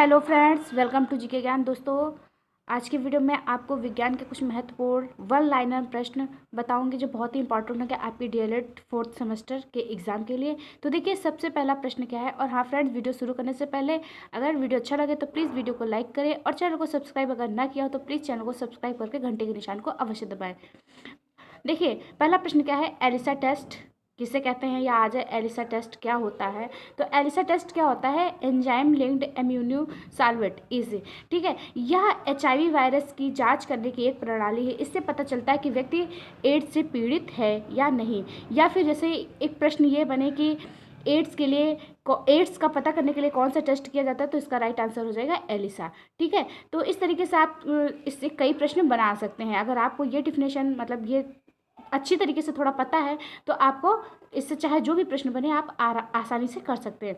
Hello friends, welcome to GK Gyan. दोस्तों, आज की वीडियो में आपको विज्ञान के कुछ महत्वपूर्ण वन लाइनर प्रश्न बताऊंगी जो बहुत ही इंपॉर्टेंट होंगे आपकी डीएलएड फोर्थ सेमेस्टर के एग्जाम के लिए। तो देखिए, सबसे पहला प्रश्न क्या है। और हाँ फ्रेंड्स, वीडियो शुरू करने से पहले अगर वीडियो अच्छा लगे तो प्लीज़ वीडियो को लाइक करें और चैनल को सब्सक्राइब अगर ना किया हो तो प्लीज़ चैनल को सब्सक्राइब करके घंटे के निशान को अवश्य दबाएं। देखिए, पहला प्रश्न क्या है, एलिसा टेस्ट किसे कहते हैं, या आ जाए एलिसा टेस्ट क्या होता है। तो एलिसा टेस्ट क्या होता है, एंजाइम लिंक्ड इम्यूनो साल्वेट इज, ठीक है। यह एचआईवी वायरस की जांच करने की एक प्रणाली है। इससे पता चलता है कि व्यक्ति एड्स से पीड़ित है या नहीं। या फिर जैसे एक प्रश्न ये बने कि एड्स के लिए एड्स का पता करने के लिए कौन सा टेस्ट किया जाता है, तो इसका राइट आंसर हो जाएगा एलिसा, ठीक है। तो इस तरीके से आप इससे कई प्रश्न बना सकते हैं। अगर आपको ये डिफिनेशन मतलब ये अच्छी तरीके से थोड़ा पता है तो आपको इससे चाहे जो भी प्रश्न बने आप आसानी से कर सकते हैं।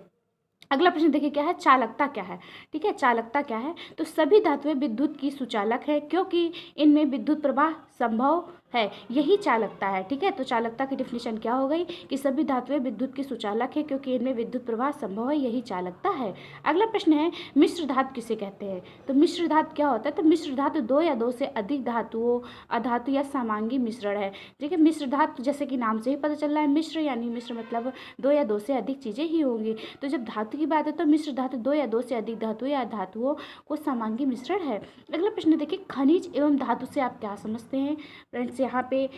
अगला प्रश्न देखिए क्या है, चालकता क्या है, ठीक है। चालकता क्या है, तो सभी धातुएं विद्युत की सुचालक है क्योंकि इनमें विद्युत प्रवाह संभव है, यही चालकता है, ठीक है। तो चालकता की डिफिनेशन क्या हो गई कि सभी धातुएं विद्युत की सुचालक है क्योंकि इनमें विद्युत प्रवाह संभव है, यही चालकता है। अगला प्रश्न है, मिश्र धातु किसे कहते हैं। तो मिश्र धातु क्या होता है, तो मिश्र धातु दो या दो से अधिक धातुओं, अधातु या समांगी मिश्रण है, ठीक है। मिश्र धातु जैसे कि नाम से ही पता चल रहा है, मिश्र यानी मिश्र मतलब दो या दो से अधिक चीजें ही होंगी। तो जब धातु की बात है तो मिश्र धातु दो या दो से अधिक धातु या धातुओं को समांगी मिश्रण है। अगला प्रश्न देखिए, खनिज एवं धातु से आप क्या समझते हैं। फ्रेंड्स, यहाँ पे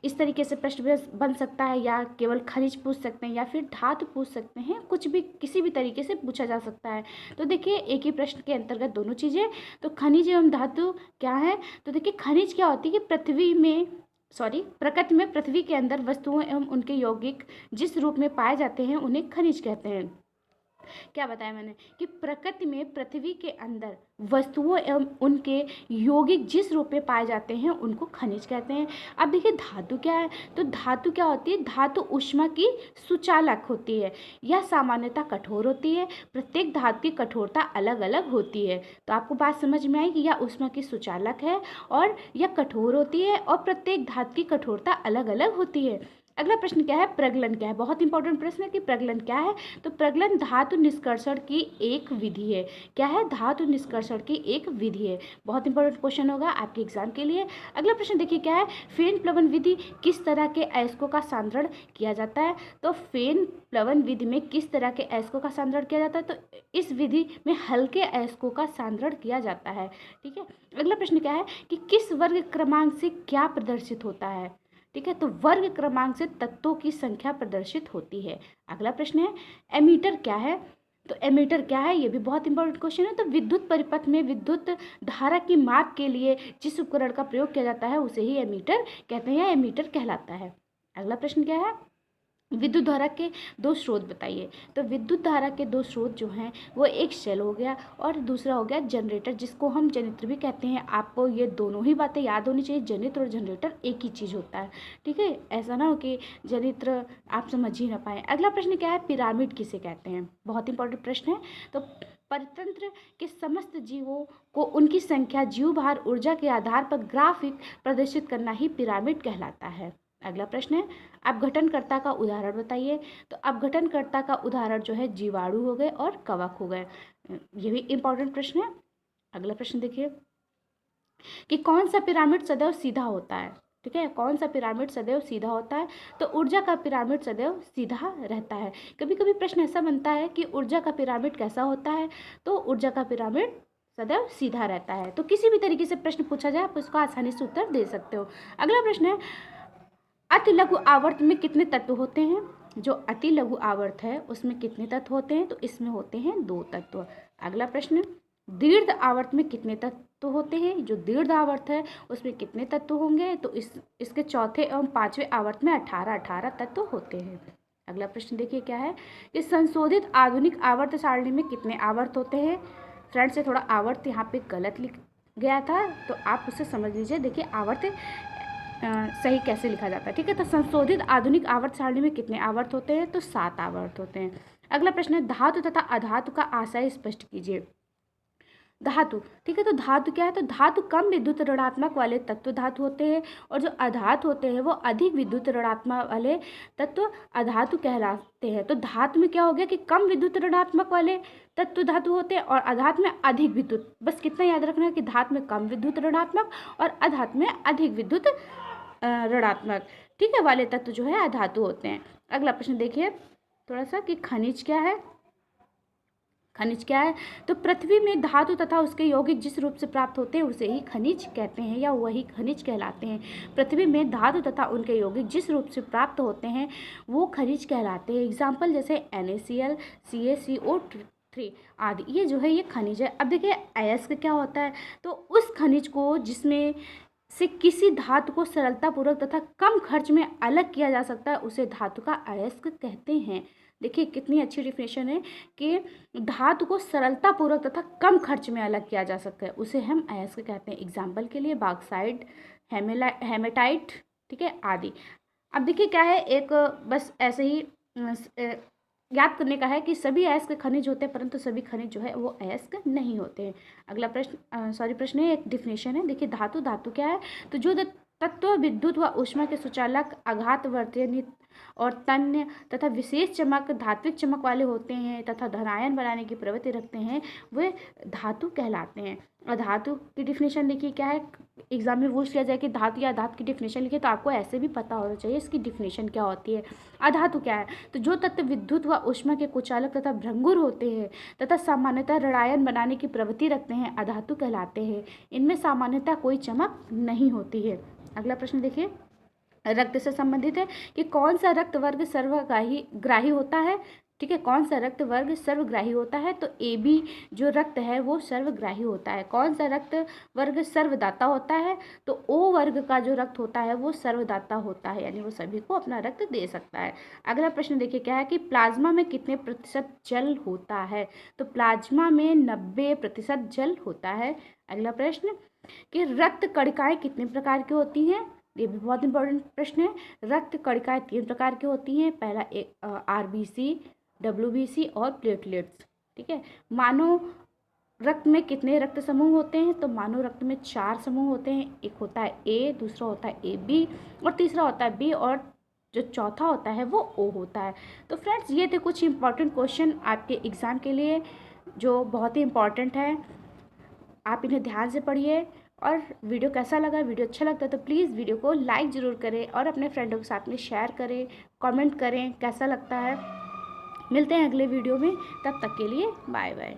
इस तरीके से प्रश्न बन सकता है, या केवल खनिज पूछ सकते हैं या फिर धातु पूछ सकते हैं, कुछ भी किसी भी तरीके से पूछा जा सकता है। तो देखिए, एक ही प्रश्न के अंतर्गत दोनों चीजें। तो खनिज एवं धातु क्या है, तो देखिए खनिज क्या होती है कि प्रकृति में पृथ्वी के अंदर वस्तुओं एवं उनके यौगिक जिस रूप में पाए जाते हैं उन्हें खनिज कहते हैं। क्या बताया मैंने कि प्रकृति में पृथ्वी के अंदर वस्तुओं एवं उनके यौगिक जिस रूप में पाए जाते हैं उनको खनिज कहते हैं। अब देखिए, धातु क्या है, तो धातु क्या होती है, धातु ऊष्मा की सुचालक होती है। यह सामान्यतः कठोर होती है, प्रत्येक धातु की कठोरता अलग अलग होती है। तो आपको बात समझ में आई कि यह ऊष्मा की सुचालक है और यह कठोर होती है और प्रत्येक धातु की कठोरता अलग अलग होती है। अगला प्रश्न क्या है, प्रगलन क्या है। बहुत इंपॉर्टेंट प्रश्न है कि प्रगलन क्या है। तो प्रगलन धातु निष्कर्षण की एक विधि है। क्या है, धातु निष्कर्षण की एक विधि है। बहुत इंपॉर्टेंट क्वेश्चन होगा आपके एग्जाम के लिए। अगला प्रश्न देखिए क्या है, फेन प्लवन विधि किस तरह के अयस्कों का सांद्रण किया जाता है। तो फेन प्लवन विधि में किस तरह के अयस्कों का सांद्रण किया जाता है, तो इस विधि में हल्के अयस्कों का सांद्रण किया जाता है, ठीक है। अगला प्रश्न क्या है कि किस वर्ग क्रमांक से क्या प्रदर्शित होता है, ठीक है। तो वर्ग क्रमांक से तत्वों की संख्या प्रदर्शित होती है। अगला प्रश्न है, एमीटर क्या है। तो एमीटर क्या है, ये भी बहुत इंपॉर्टेंट क्वेश्चन है। तो विद्युत परिपथ में विद्युत धारा की माप के लिए जिस उपकरण का प्रयोग किया जाता है उसे ही एमीटर कहते हैं या एमीटर कहलाता है। अगला प्रश्न क्या है, विद्युत धारा के दो स्रोत बताइए। तो विद्युत धारा के दो स्रोत जो हैं वो एक शेल हो गया और दूसरा हो गया जनरेटर, जिसको हम जनित्र भी कहते हैं। आपको ये दोनों ही बातें याद होनी चाहिए, जनित्र और जनरेटर एक ही चीज़ होता है, ठीक है। ऐसा ना हो कि जनित्र आप समझ ही ना पाए। अगला प्रश्न क्या है, पिरामिड किसे कहते हैं। बहुत इंपॉर्टेंट प्रश्न है। तो परितंत्र के समस्त जीवों को उनकी संख्या, जीव भार, ऊर्जा के आधार पर ग्राफिक प्रदर्शित करना ही पिरामिड कहलाता है। अगला प्रश्न है, अपघटनकर्ता का उदाहरण बताइए। तो अपघटनकर्ता का उदाहरण जो है जीवाणु हो गए और कवक हो गए। ये भी इंपॉर्टेंट प्रश्न है। अगला प्रश्न देखिए कि कौन सा पिरामिड सदैव सीधा होता है, ठीक है। कौन सा पिरामिड सदैव सीधा होता है। तो ऊर्जा का पिरामिड सदैव सीधा रहता है। कभी कभी प्रश्न ऐसा बनता है कि ऊर्जा का पिरामिड कैसा होता है। तो ऊर्जा का पिरामिड सदैव सीधा रहता है। तो किसी भी तरीके से प्रश्न पूछा जाए आप उसको आसानी से उत्तर दे सकते हो। अगला प्रश्न है, अति लघु आवर्त में कितने तत्व होते हैं। जो अति लघु आवर्त है उसमें कितने तत्व होते हैं। तो इसमें होते हैं दो तत्व। अगला प्रश्न, दीर्घ आवर्त में कितने तत्व होते हैं। जो दीर्घ आवर्त है उसमें कितने तत्व होंगे। तो इसके चौथे एवं पांचवें आवर्त में 18 तत्व होते हैं। अगला प्रश्न देखिए क्या है कि संशोधित आधुनिक आवर्त सारणी में कितने आवर्त होते हैं। फ्रेंड्स, से थोड़ा आवर्त यहाँ पे गलत लिख गया था तो आप उसे समझ लीजिए। देखिए आवर्त सही कैसे लिखा जाता है, ठीक है। तो संशोधित आधुनिक आवर्त सारणी में कितने आवर्त होते हैं। तो 7 आवर्त होते हैं। अगला प्रश्न है, धातु तथा अधातु का आशय स्पष्ट कीजिए। धातु, ठीक है। तो धातु क्या है, तो धातु कम विद्युत ऋणात्मक वाले तत्व धातु होते हैं, और जो अधातु होते हैं वो अधिक विद्युत ऋणात्मक वाले तत्व अधातु कहलाते हैं। तो धातु में क्या हो गया कि कम विद्युत ऋणात्मक वाले तत्व धातु होते हैं, और अधातु में अधिक विद्युत। बस कितना याद रखना है कि धातु में कम विद्युत ऋणात्मक और अधातु में अधिक विद्युत ऋणात्मक, ठीक है, वाले तत्व जो है अधातु होते हैं। अगला प्रश्न देखिए थोड़ा सा कि खनिज क्या है। खनिज क्या है, तो पृथ्वी में धातु तथा उसके यौगिक जिस रूप से प्राप्त होते हैं उसे ही खनिज कहते हैं, या वही खनिज कहलाते हैं। पृथ्वी में धातु तथा उनके यौगिक जिस रूप से प्राप्त होते हैं वो खनिज कहलाते हैं। एग्जाम्पल जैसे NaCl, CaCO3 आदि, ये जो है ये खनिज है। अब देखिए अयस्क क्या होता है, तो उस खनिज को जिसमें से किसी धातु को सरलतापूर्वक तथा कम खर्च में अलग किया जा सकता है उसे धातु का अयस्क कहते हैं। देखिए कितनी अच्छी डिफिनेशन है कि धातु को सरलतापूर्वक तथा कम खर्च में अलग किया जा सकता है उसे हम अयस्क कहते हैं। एग्जाम्पल के लिए बॉक्साइट, हेमेटाइट, ठीक है, आदि। अब देखिए क्या है, एक बस ऐसे ही याद करने का है कि सभी अयस्क खनिज होते हैं परंतु सभी खनिज जो है वो अयस्क नहीं होते हैं। अगला प्रश्न है, एक डिफिनेशन है। देखिए धातु क्या है, तो जो तत्व विद्युत व ऊष्मा के सुचालक, आघातवर्ती और तन्य तथा विशेष चमक, धात्विक चमक वाले होते हैं तथा धनायन बनाने की प्रवृत्ति रखते हैं वे धातु कहलाते हैं। और धातु की डिफिनेशन देखिए क्या है, एग्जाम में पूछ लिया जाए कि धातु या धातु की डिफिनेशन लिखिए तो आपको ऐसे भी पता होना चाहिए इसकी डिफिनेशन क्या होती है। अधातु क्या है, तो जो तत्व विद्युत व ऊष्मा के कुचालक तथा भंगुर होते हैं तथा सामान्यतः ऋणायन बनाने की प्रवृत्ति रखते हैं अधातु कहलाते हैं। इनमें सामान्यतः कोई चमक नहीं होती है। अगला प्रश्न देखिए, रक्त से संबंधित है कि कौन सा रक्त वर्ग सर्वग्राही होता है, ठीक है, कौन सा रक्त वर्ग सर्वग्राही होता है, तो AB जो रक्त है वो सर्वग्राही होता है। कौन सा रक्त वर्ग सर्वदाता होता है, तो O वर्ग का जो रक्त होता है वो सर्वदाता होता है, यानी वो सभी को अपना रक्त दे सकता है। अगला प्रश्न देखिए क्या है कि प्लाज्मा में कितने प्रतिशत जल होता है, तो प्लाज्मा में 90% जल होता है। अगला प्रश्न कि रक्त कणिकाएं कितने प्रकार की होती हैं, ये भी बहुत इंपॉर्टेंट प्रश्न है। रक्त कणिकाएं 3 प्रकार की होती हैं, पहला RBC, WBC और प्लेटलेट्स, ठीक है। मानव रक्त में कितने रक्त समूह होते हैं, तो मानव रक्त में 4 समूह होते हैं। एक होता है A, दूसरा होता है AB और तीसरा होता है B, और जो चौथा होता है वो O होता है। तो फ्रेंड्स ये थे कुछ इंपॉर्टेंट क्वेश्चन आपके एग्ज़ाम के लिए जो बहुत ही इंपॉर्टेंट है, आप इन्हें ध्यान से पढ़िए। और वीडियो कैसा लगा, वीडियो अच्छा लगता है तो प्लीज़ वीडियो को लाइक ज़रूर करें और अपने फ्रेंडों के साथ में शेयर करें, कमेंट करें कैसा लगता है। मिलते हैं अगले वीडियो में, तब तक के लिए बाय बाय।